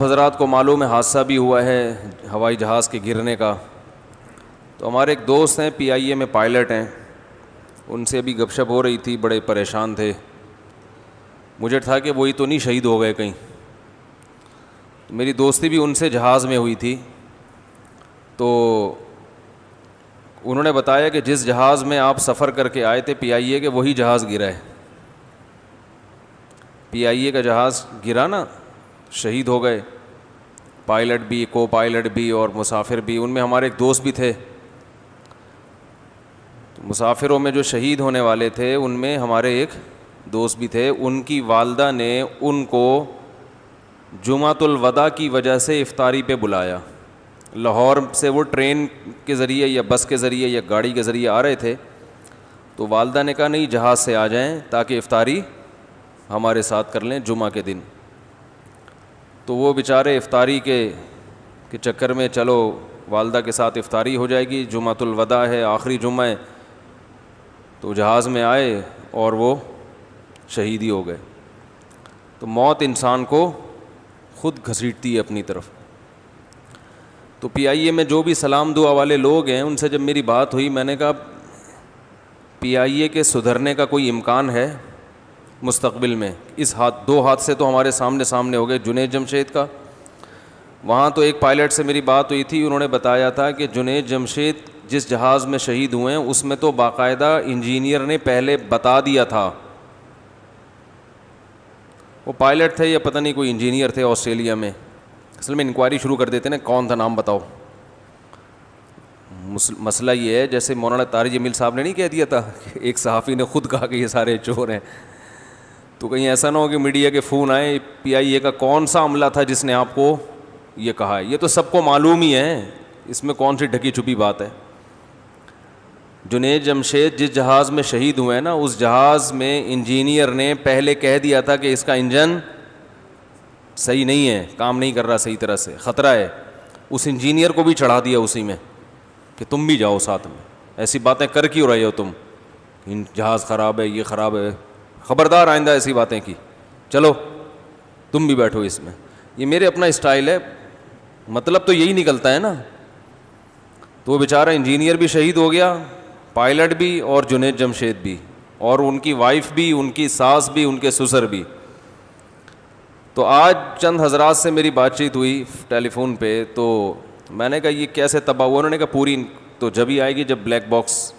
حضرات کو معلوم ہے حادثہ بھی ہوا ہے ہوائی جہاز کے گرنے کا. تو ہمارے ایک دوست ہیں پی آئی اے میں پائلٹ ہیں, ان سے ابھی گپ شپ ہو رہی تھی, بڑے پریشان تھے. مجھے تھا کہ وہی تو نہیں شہید ہو گئے کہیں. میری دوستی بھی ان سے جہاز میں ہوئی تھی. تو انہوں نے بتایا کہ جس جہاز میں آپ سفر کر کے آئے تھے پی آئی اے کے, وہی جہاز گرا ہے. پی آئی اے کا جہاز گرا نا, شہید ہو گئے پائلٹ بھی, کو پائلٹ بھی اور مسافر بھی. ان میں ہمارے ایک دوست بھی تھے. مسافروں میں جو شہید ہونے والے تھے ان میں ہمارے ایک دوست بھی تھے. ان کی والدہ نے ان کو جمعۃ الوداع کی وجہ سے افطاری پہ بلایا. لاہور سے وہ ٹرین کے ذریعے یا بس کے ذریعے یا گاڑی کے ذریعے آ رہے تھے. تو والدہ نے کہا نہیں, جہاز سے آ جائیں تاکہ افطاری ہمارے ساتھ کر لیں جمعہ کے دن. تو وہ بیچارے افطاری کے چکر میں, چلو والدہ کے ساتھ افطاری ہو جائے گی, جمعۃ الوداع ہے, آخری جمعہ ہے, تو جہاز میں آئے اور وہ شہید ہی ہو گئے. تو موت انسان کو خود گھسیٹتی ہے اپنی طرف. تو پی آئی اے میں جو بھی سلام دعا والے لوگ ہیں, ان سے جب میری بات ہوئی, میں نے کہا پی آئی اے کے سدھرنے کا کوئی امکان ہے مستقبل میں؟ اس دو حادثے تو ہمارے سامنے ہو گئے, جنید جمشید کا. وہاں تو ایک پائلٹ سے میری بات ہوئی تھی, انہوں نے بتایا تھا کہ جنید جمشید جس جہاز میں شہید ہوئے ہیں اس میں تو باقاعدہ انجینئر نے پہلے بتا دیا تھا. وہ پائلٹ تھے یا پتہ نہیں کوئی انجینئر تھے آسٹریلیا میں. اصل میں انکوائری شروع کر دیتے نا, کون تھا نام بتاؤ. مسئلہ یہ ہے جیسے مولانا طارق جمیل صاحب نے نہیں کہہ دیا تھا کہ ایک صحافی نے خود کہا کہ یہ سارے چور ہیں. تو کہیں ایسا نہ ہو کہ میڈیا کے فون آئے, پی آئی اے کا کون سا عملہ تھا جس نے آپ کو یہ کہا ہے؟ یہ تو سب کو معلوم ہی ہے, اس میں کون سی ڈھکی چھپی بات ہے. جنید جمشید جس جہاز میں شہید ہوئے ہیں نا, اس جہاز میں انجینئر نے پہلے کہہ دیا تھا کہ اس کا انجن صحیح نہیں ہے, کام نہیں کر رہا صحیح طرح سے, خطرہ ہے. اس انجینئر کو بھی چڑھا دیا اسی میں کہ تم بھی جاؤ ساتھ میں. ایسی باتیں کر کیوں رہے ہو تم, جہاز خراب ہے, یہ خراب ہے, خبردار آئندہ ایسی باتیں کی, چلو تم بھی بیٹھو اس میں. یہ میرے اپنا اسٹائل ہے, مطلب تو یہی نکلتا ہے نا. تو وہ بیچارہ انجینئر بھی شہید ہو گیا, پائلٹ بھی, اور جنید جمشید بھی, اور ان کی وائف بھی, ان کی ساس بھی, ان کے سسر بھی. تو آج چند حضرات سے میری بات چیت ہوئی ٹیلی فون پہ, تو میں نے کہا یہ کیسے تباہ ہوا؟ انہوں نے کہا پوری تو جب ہی آئے گی جب بلیک باکس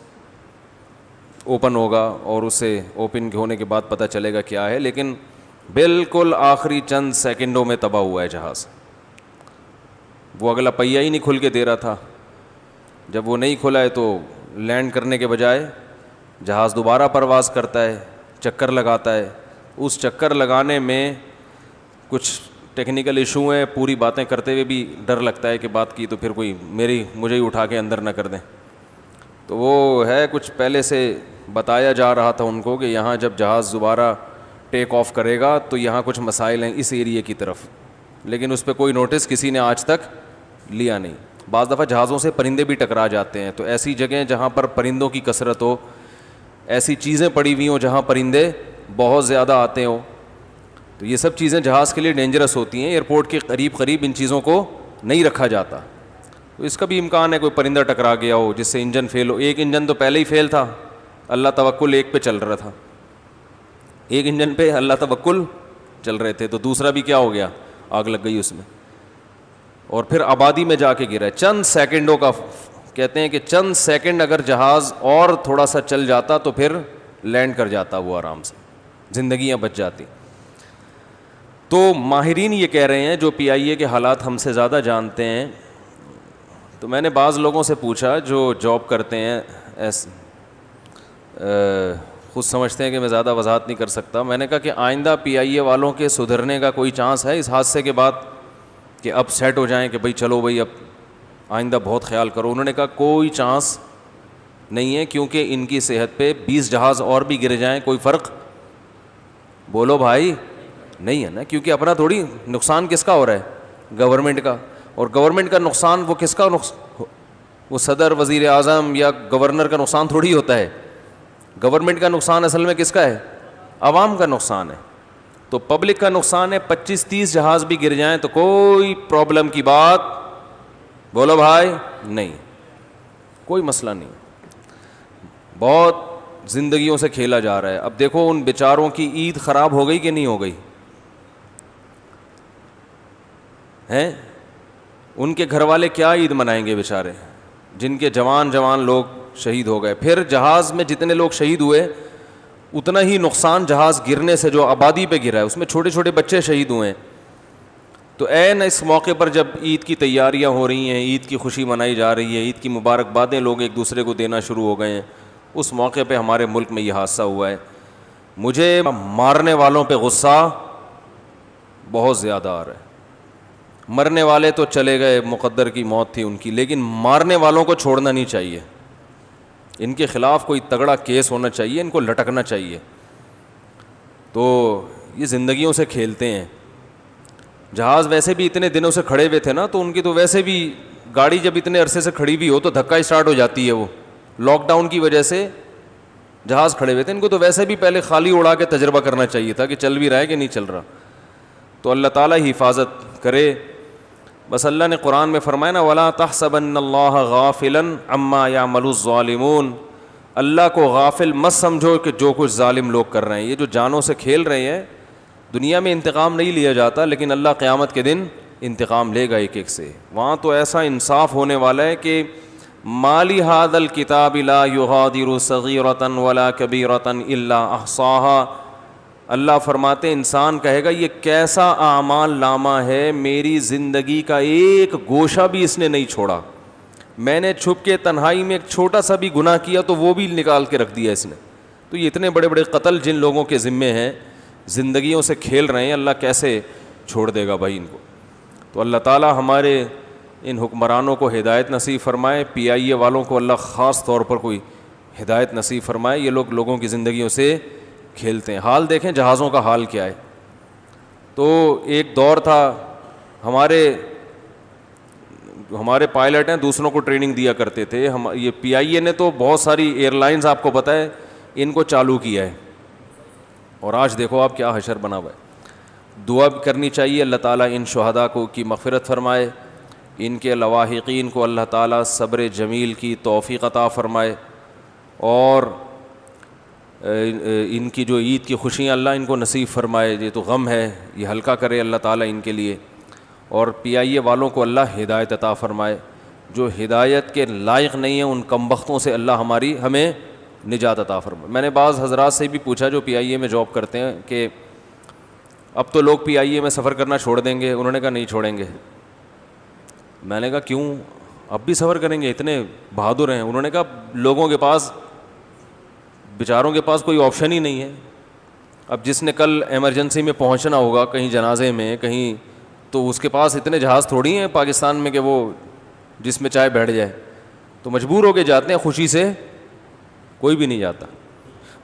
اوپن ہوگا, اور اسے اوپن ہونے کے بعد پتہ چلے گا کیا ہے. لیکن بالکل آخری چند سیکنڈوں میں تباہ ہوا ہے جہاز. وہ اگلا پہیہ ہی نہیں کھل کے دے رہا تھا. جب وہ نہیں کھلا ہے تو لینڈ کرنے کے بجائے جہاز دوبارہ پرواز کرتا ہے, چکر لگاتا ہے. اس چکر لگانے میں کچھ ٹیکنیکل ایشو ہیں, پوری باتیں کرتے ہوئے بھی ڈر لگتا ہے کہ بات کی تو پھر کوئی مجھے ہی اٹھا کے اندر نہ کر دیں. تو وہ ہے کچھ پہلے سے بتایا جا رہا تھا ان کو کہ یہاں جب جہاز دوبارہ ٹیک آف کرے گا تو یہاں کچھ مسائل ہیں اس ایریے کی طرف, لیکن اس پہ کوئی نوٹس کسی نے آج تک لیا نہیں. بعض دفعہ جہازوں سے پرندے بھی ٹکرا جاتے ہیں, تو ایسی جگہیں جہاں پر پرندوں کی کثرت ہو, ایسی چیزیں پڑی ہوئی ہوں جہاں پرندے بہت زیادہ آتے ہوں, تو یہ سب چیزیں جہاز کے لیے ڈینجرس ہوتی ہیں. ایئرپورٹ کے قریب ان چیزوں کو نہیں رکھا جاتا. تو اس کا بھی امکان ہے کوئی پرندہ ٹکرا گیا ہو جس سے انجن فیل ہو. ایک انجن تو پہلے ہی فیل تھا, اللہ توکل ایک پہ چل رہا تھا, ایک انجن پہ اللہ توکل چل رہے تھے, تو دوسرا بھی کیا ہو گیا, آگ لگ گئی اس میں, اور پھر آبادی میں جا کے گرا. چند سیکنڈوں کا کہتے ہیں کہ چند سیکنڈ اگر جہاز اور تھوڑا سا چل جاتا تو پھر لینڈ کر جاتا وہ آرام سے, زندگیاں بچ جاتی. تو ماہرین یہ کہہ رہے ہیں جو پی آئی اے کے حالات ہم سے زیادہ جانتے ہیں. تو میں نے بعض لوگوں سے پوچھا جو جاب کرتے ہیں, خود سمجھتے ہیں کہ میں زیادہ وضاحت نہیں کر سکتا. میں نے کہا کہ آئندہ پی آئی اے والوں کے سدھرنے کا کوئی چانس ہے اس حادثے کے بعد, کہ اب سیٹ ہو جائیں کہ بھائی چلو بھائی اب آئندہ بہت خیال کرو؟ انہوں نے کہا کوئی چانس نہیں ہے, کیونکہ ان کی صحت پہ 20 جہاز اور بھی گر جائیں کوئی فرق, بولو بھائی, نہیں ہے نا. کیونکہ اپنا تھوڑی نقصان کس کا ہو رہا ہے, گورنمنٹ کا. اور گورنمنٹ کا نقصان وہ کس کا وہ صدر, وزیر اعظم یا گورنر کا نقصان تھوڑی ہوتا ہے. گورنمنٹ کا نقصان اصل میں کس کا ہے, عوام کا نقصان ہے. تو پبلک کا نقصان ہے. 25-30 جہاز بھی گر جائیں تو کوئی پرابلم کی بات بولو بھائی نہیں, کوئی مسئلہ نہیں. بہت زندگیوں سے کھیلا جا رہا ہے. اب دیکھو ان بیچاروں کی عید خراب ہو گئی کہ نہیں ہو گئی ہیں؟ ان کے گھر والے کیا عید منائیں گے بیچارے, جن کے جوان لوگ شہید ہو گئے. پھر جہاز میں جتنے لوگ شہید ہوئے اتنا ہی نقصان جہاز گرنے سے جو آبادی پہ گرا ہے اس میں چھوٹے چھوٹے بچے شہید ہوئے ہیں. تو عین اس موقع پر جب عید کی تیاریاں ہو رہی ہیں, عید کی خوشی منائی جا رہی ہے, عید کی مبارکبادیں لوگ ایک دوسرے کو دینا شروع ہو گئے ہیں, اس موقع پہ ہمارے ملک میں یہ حادثہ ہوا ہے. مجھے مارنے والوں پہ غصہ بہت زیادہ آ رہا ہے. مرنے والے تو چلے گئے, مقدر کی موت تھی ان کی, لیکن مارنے والوں کو چھوڑنا نہیں چاہیے. ان کے خلاف کوئی تگڑا کیس ہونا چاہیے, ان کو لٹکنا چاہیے. تو یہ زندگیوں سے کھیلتے ہیں. جہاز ویسے بھی اتنے دنوں سے کھڑے ہوئے تھے نا, تو ان کی تو ویسے بھی گاڑی جب اتنے عرصے سے کھڑی ہوئی ہو تو دھکا اسٹارٹ ہو جاتی ہے. وہ لاک ڈاؤن کی وجہ سے جہاز کھڑے ہوئے تھے, ان کو تو ویسے بھی پہلے خالی اڑا کے تجربہ کرنا چاہیے تھا کہ چل بھی رہا ہے کہ نہیں چل رہا. تو اللہ تعالیٰ ہی حفاظت کرے. بس اللہ نے قرآن میں فرمایا نا, وَلَا تَحْسَبَنَّ اللَّهَ غَافِلًا عَمَّا يَعْمَلُ الظَّالِمُونَ, اللہ کو غافل مت سمجھو کہ جو کچھ ظالم لوگ کر رہے ہیں. یہ جو جانوں سے کھیل رہے ہیں, دنیا میں انتقام نہیں لیا جاتا, لیکن اللہ قیامت کے دن انتقام لے گا ایک ایک سے. وہاں تو ایسا انصاف ہونے والا ہے کہ مالی ھذا الکتاب لا یغادر صغیرۃ ولا کبیرۃ الا احصاها. اللہ فرماتے انسان کہے گا یہ کیسا اعمال نامہ ہے, میری زندگی کا ایک گوشہ بھی اس نے نہیں چھوڑا. میں نے چھپ کے تنہائی میں ایک چھوٹا سا بھی گناہ کیا تو وہ بھی نکال کے رکھ دیا اس نے. تو یہ اتنے بڑے بڑے قتل جن لوگوں کے ذمے ہیں, زندگیوں سے کھیل رہے ہیں, اللہ کیسے چھوڑ دے گا بھائی ان کو. تو اللہ تعالیٰ ہمارے ان حکمرانوں کو ہدایت نصیب فرمائے, PIA والوں کو اللہ خاص طور پر کوئی ہدایت نصیب فرمائے. یہ لوگ لوگوں کی زندگیوں سے کھیلتے ہیں. حال دیکھیں جہازوں کا حال کیا ہے. تو ایک دور تھا, ہمارے پائلٹ ہیں دوسروں کو ٹریننگ دیا کرتے تھے. یہ PIA نے تو بہت ساری ایئر لائنز آپ کو پتہ ہے ان کو چالو کیا ہے, اور آج دیکھو آپ کیا حشر بنا ہوا ہے. دعا بھی کرنی چاہیے, اللہ تعالیٰ ان شہداء کو کی مغفرت فرمائے, ان کے لواحقین کو اللہ تعالیٰ صبر جمیل کی توفیق عطا فرمائے, اور ان کی جو عید کی خوشیاں اللہ ان کو نصیب فرمائے. یہ تو غم ہے, یہ ہلکا کرے اللہ تعالیٰ ان کے لیے. اور PIA والوں کو اللہ ہدایت عطا فرمائے. جو ہدایت کے لائق نہیں ہیں ان کمبختوں سے اللہ ہمیں نجات عطا فرمائے. میں نے بعض حضرات سے بھی پوچھا جو PIA میں جاب کرتے ہیں کہ اب تو لوگ PIA میں سفر کرنا چھوڑ دیں گے. انہوں نے کہا نہیں چھوڑیں گے. میں نے کہا کیوں, اب بھی سفر کریں گے, اتنے بہادر ہیں. انہوں نے کہا لوگوں کے پاس, بیچاروں کے پاس کوئی آپشن ہی نہیں ہے. اب جس نے کل ایمرجنسی میں پہنچنا ہوگا کہیں جنازے میں کہیں, تو اس کے پاس اتنے جہاز تھوڑی ہیں پاکستان میں کہ وہ جس میں چاہے بیٹھ جائے. تو مجبور ہو کے جاتے ہیں, خوشی سے کوئی بھی نہیں جاتا.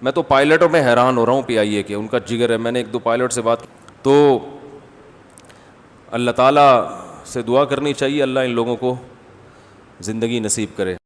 میں تو پائلٹوں میں حیران ہو رہا ہوں PIA کے, ان کا جگر ہے. میں نے 1-2 پائلٹ سے بات کی تو اللہ تعالیٰ سے دعا کرنی چاہیے اللہ ان لوگوں کو زندگی نصیب کرے.